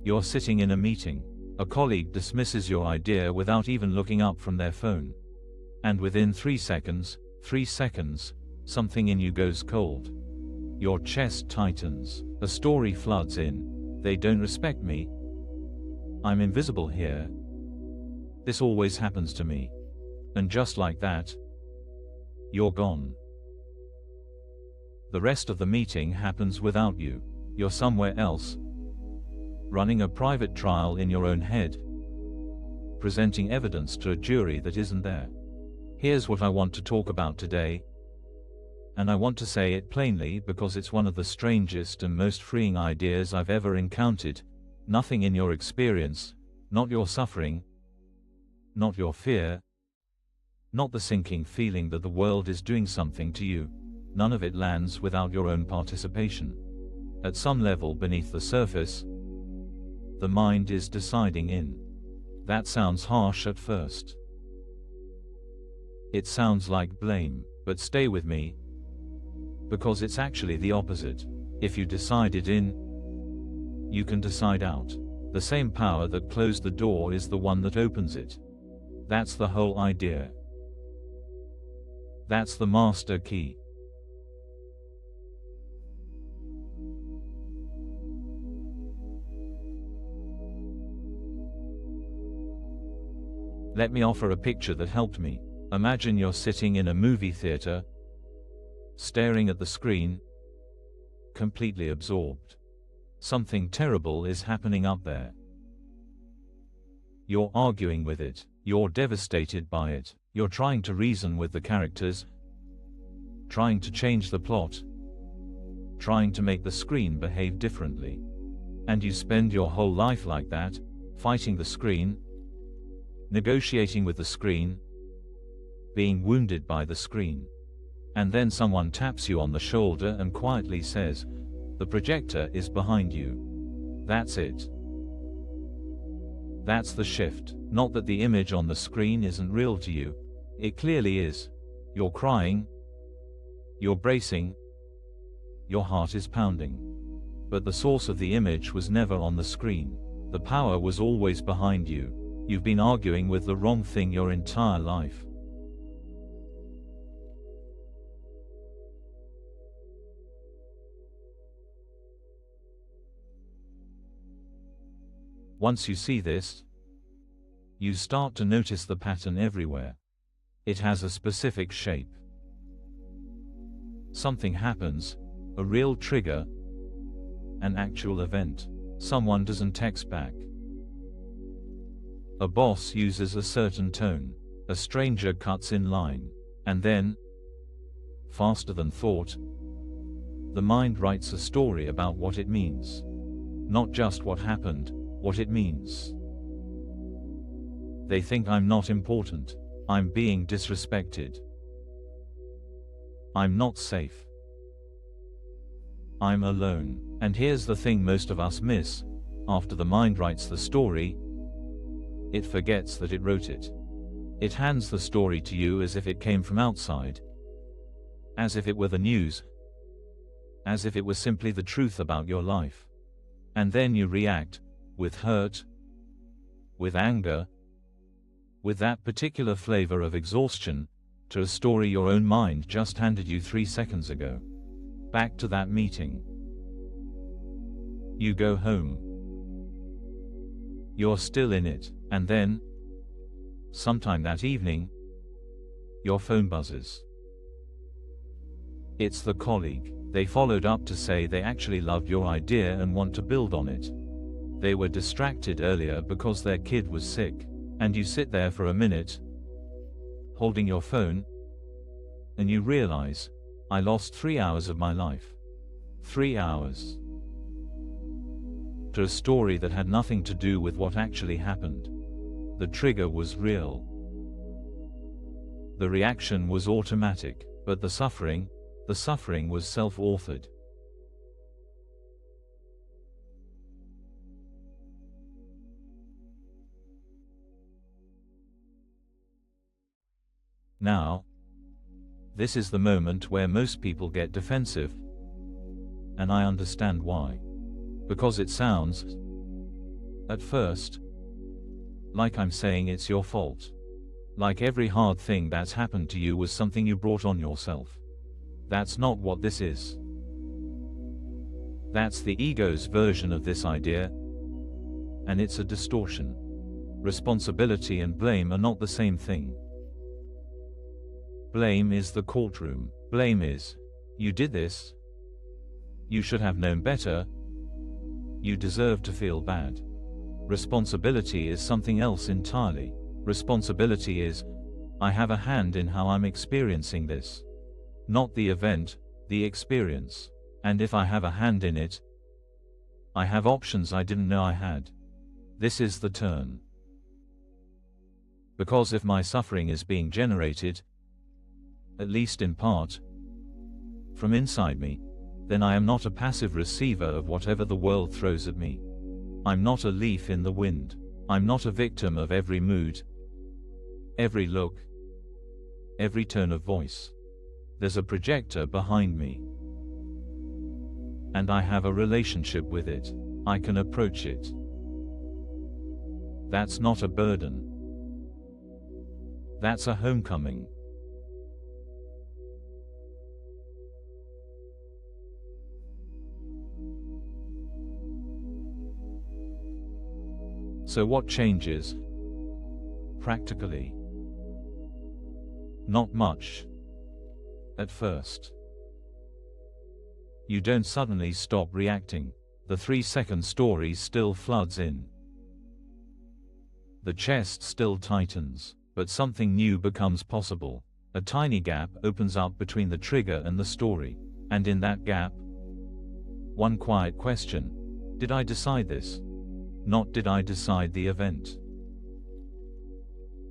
You're sitting in a meeting. A colleague dismisses your idea without even looking up from their phone. And within 3 seconds, something in you goes cold. Your chest tightens. A story floods in. They don't respect me. I'm invisible here. This always happens to me. And just like that, you're gone. The rest of the meeting happens without you. You're somewhere else, running a private trial in your own head, presenting evidence to a jury that isn't there. Here's what I want to talk about today. And I want to say it plainly because it's one of the strangest and most freeing ideas I've ever encountered. Nothing in your experience, not your suffering, not your fear, not the sinking feeling that the world is doing something to you. None of it lands without your own participation. At some level beneath the surface, the mind is deciding in. That sounds harsh at first. It sounds like blame, but stay with me, because it's actually the opposite. If you decide it in, you can decide out. The same power that closed the door is the one that opens it. That's the whole idea. That's the master key. Let me offer a picture that helped me. Imagine you're sitting in a movie theater, staring at the screen, completely absorbed. Something terrible is happening up there. You're arguing with it. You're devastated by it. You're trying to reason with the characters, trying to change the plot, trying to make the screen behave differently. And you spend your whole life like that, fighting the screen, negotiating with the screen, being wounded by the screen. And then someone taps you on the shoulder and quietly says, "The projector is behind you." That's it. That's the shift. Not that the image on the screen isn't real to you. It clearly is. You're crying. You're bracing. Your heart is pounding. But the source of the image was never on the screen. The power was always behind you. You've been arguing with the wrong thing your entire life. Once you see this, you start to notice the pattern everywhere. It has a specific shape. Something happens, a real trigger, an actual event. Someone doesn't text back. A boss uses a certain tone. A stranger cuts in line. And then, faster than thought, the mind writes a story about what it means. Not just what happened, what it means. They think I'm not important. I'm being disrespected. I'm not safe. I'm alone. And here's the thing most of us miss. After the mind writes the story, it forgets that it wrote it. It hands the story to you as if it came from outside. As if it were the news. As if it was simply the truth about your life. And then you react, with hurt, with anger, with that particular flavor of exhaustion, to a story your own mind just handed you 3 seconds ago. Back to that meeting. You go home. You're still in it, and then, sometime that evening, your phone buzzes. It's the colleague. They followed up to say they actually loved your idea and want to build on it. They were distracted earlier because their kid was sick. And you sit there for a minute, holding your phone, and you realize, I lost 3 hours of my life. 3 hours. To a story that had nothing to do with what actually happened. The trigger was real. The reaction was automatic, but the suffering was self-authored. Now, this is the moment where most people get defensive. And I understand why. Because it sounds At first, like I'm saying it's your fault. Like every hard thing that's happened to you was something you brought on yourself. That's not what this is. That's the ego's version of this idea, and it's a distortion. Responsibility and blame are not the same thing. Blame is the courtroom. Blame is, you did this. You should have known better. You deserve to feel bad. Responsibility is something else entirely. Responsibility is, I have a hand in how I'm experiencing this. Not the event, the experience. And if I have a hand in it, I have options I didn't know I had. This is the turn. Because if my suffering is being generated, at least in part, from inside me, then I am not a passive receiver of whatever the world throws at me. I'm not a leaf in the wind. I'm not a victim of every mood, every look, every tone of voice. There's a projector behind me, and I have a relationship with it. I can approach it. That's not a burden. That's a homecoming. So what changes? Practically, not much. At first, you don't suddenly stop reacting. The 3-second story still floods in. The chest still tightens, but something new becomes possible. A tiny gap opens up between the trigger and the story, and in that gap, one quiet question: did I decide this? Not did I decide the event.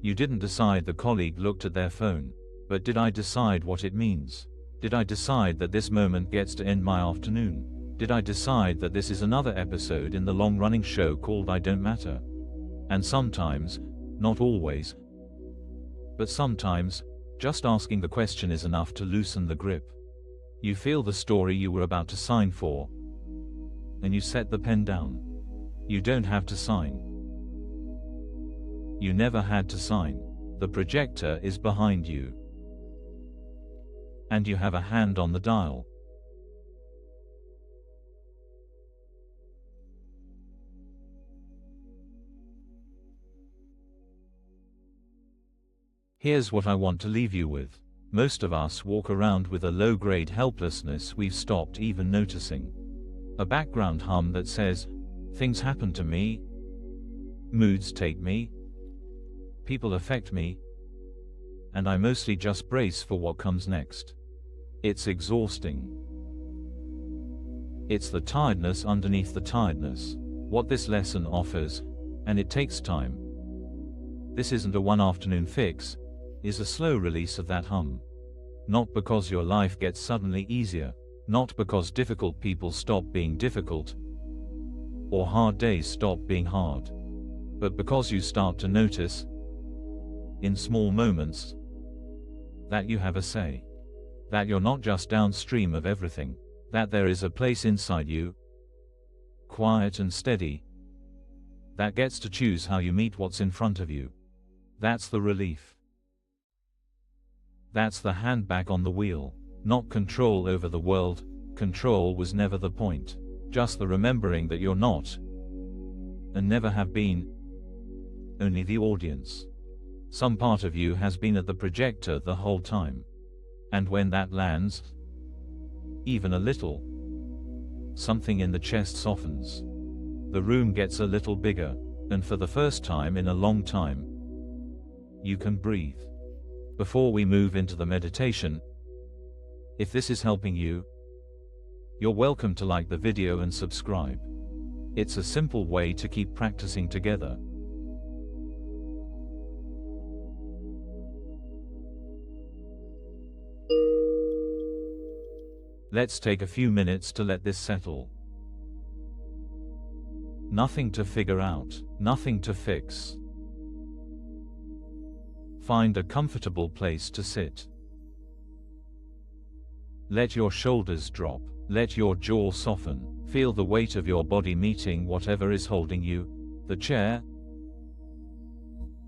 You didn't decide the colleague looked at their phone, but did I decide what it means? Did I decide that this moment gets to end my afternoon? Did I decide that this is another episode in the long-running show called I Don't Matter? And sometimes, not always, but sometimes, just asking the question is enough to loosen the grip. You feel the story you were about to sign for, and you set the pen down. You don't have to sign. You never had to sign. The projector is behind you, and you have a hand on the dial. Here's what I want to leave you with. Most of us walk around with a low-grade helplessness we've stopped even noticing. A background hum that says, things happen to me, moods take me, people affect me, and I mostly just brace for what comes next. It's exhausting. It's the tiredness underneath the tiredness. What this lesson offers, and it takes time. This isn't a one-afternoon fix, is a slow release of that hum. Not because your life gets suddenly easier, not because difficult people stop being difficult, or hard days stop being hard, but because you start to notice, in small moments, that you have a say. That you're not just downstream of everything, that there is a place inside you, quiet and steady, that gets to choose how you meet what's in front of you. That's the relief. That's the hand back on the wheel. Not control over the world, control was never the point. Just the remembering that you're not, and never have been, only the audience. Some part of you has been at the projector the whole time. And when that lands, even a little, something in the chest softens. The room gets a little bigger, and for the first time in a long time, you can breathe. Before we move into the meditation, if this is helping you, you're welcome to like the video and subscribe. It's a simple way to keep practicing together. Let's take a few minutes to let this settle. Nothing to figure out, nothing to fix. Find a comfortable place to sit. Let your shoulders drop, let your jaw soften, feel the weight of your body meeting whatever is holding you, the chair,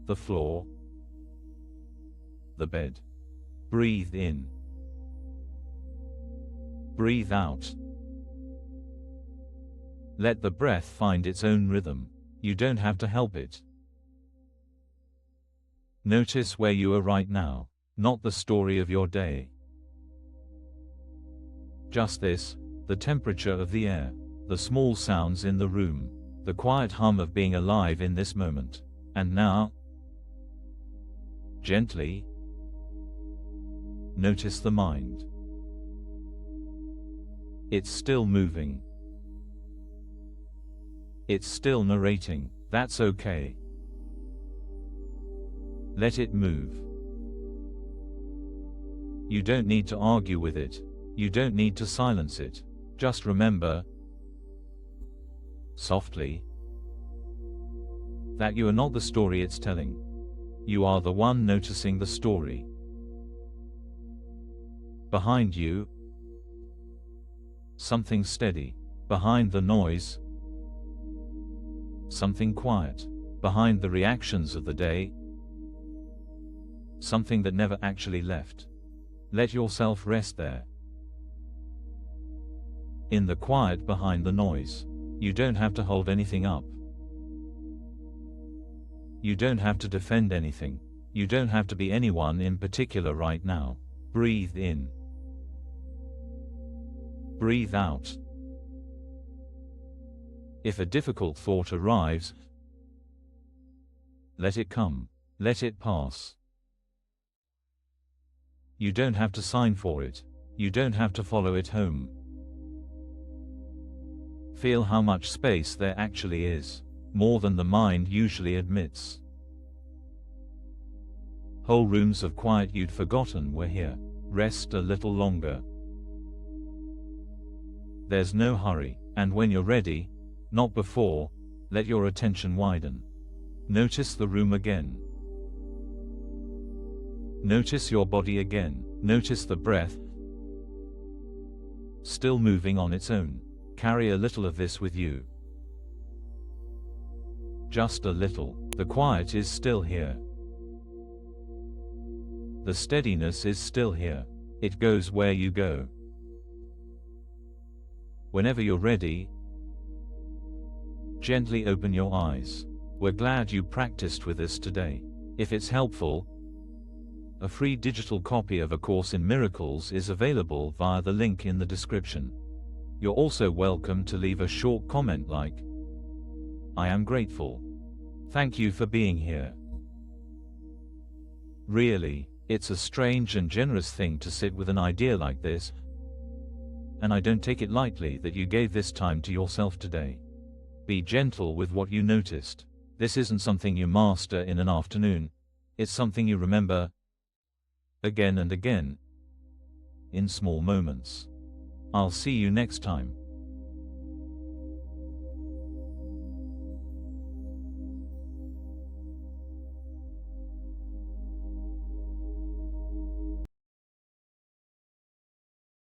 the floor, the bed. Breathe in. Breathe out. Let the breath find its own rhythm. You don't have to help it. Notice where you are right now, not the story of your day. Just this, the temperature of the air, the small sounds in the room, the quiet hum of being alive in this moment. And now, gently, notice the mind. It's still moving. It's still narrating. That's okay. Let it move. You don't need to argue with it. You don't need to silence it. Just remember, softly, that you are not the story it's telling. You are the one noticing the story. Behind you, something steady. Behind the noise, something quiet. Behind the reactions of the day, something that never actually left. Let yourself rest there. In the quiet behind the noise. You don't have to hold anything up. You don't have to defend anything. You don't have to be anyone in particular right now. Breathe in. Breathe out. If a difficult thought arrives, let it come. Let it pass. You don't have to sign for it. You don't have to follow it home. Feel how much space there actually is, more than the mind usually admits. Whole rooms of quiet you'd forgotten were here. Rest a little longer. There's no hurry, and when you're ready, not before, let your attention widen. Notice the room again. Notice your body again. Notice the breath, still moving on its own. Carry a little of this with you. Just a little. The quiet is still here. The steadiness is still here. It goes where you go. Whenever you're ready, gently open your eyes. We're glad you practiced with us today. If it's helpful, a free digital copy of A Course in Miracles is available via the link in the description. You're also welcome to leave a short comment like, "I am grateful. Thank you for being here." Really, it's a strange and generous thing to sit with an idea like this, and I don't take it lightly that you gave this time to yourself today. Be gentle with what you noticed. This isn't something you master in an afternoon. It's something you remember again and again, in small moments. I'll see you next time.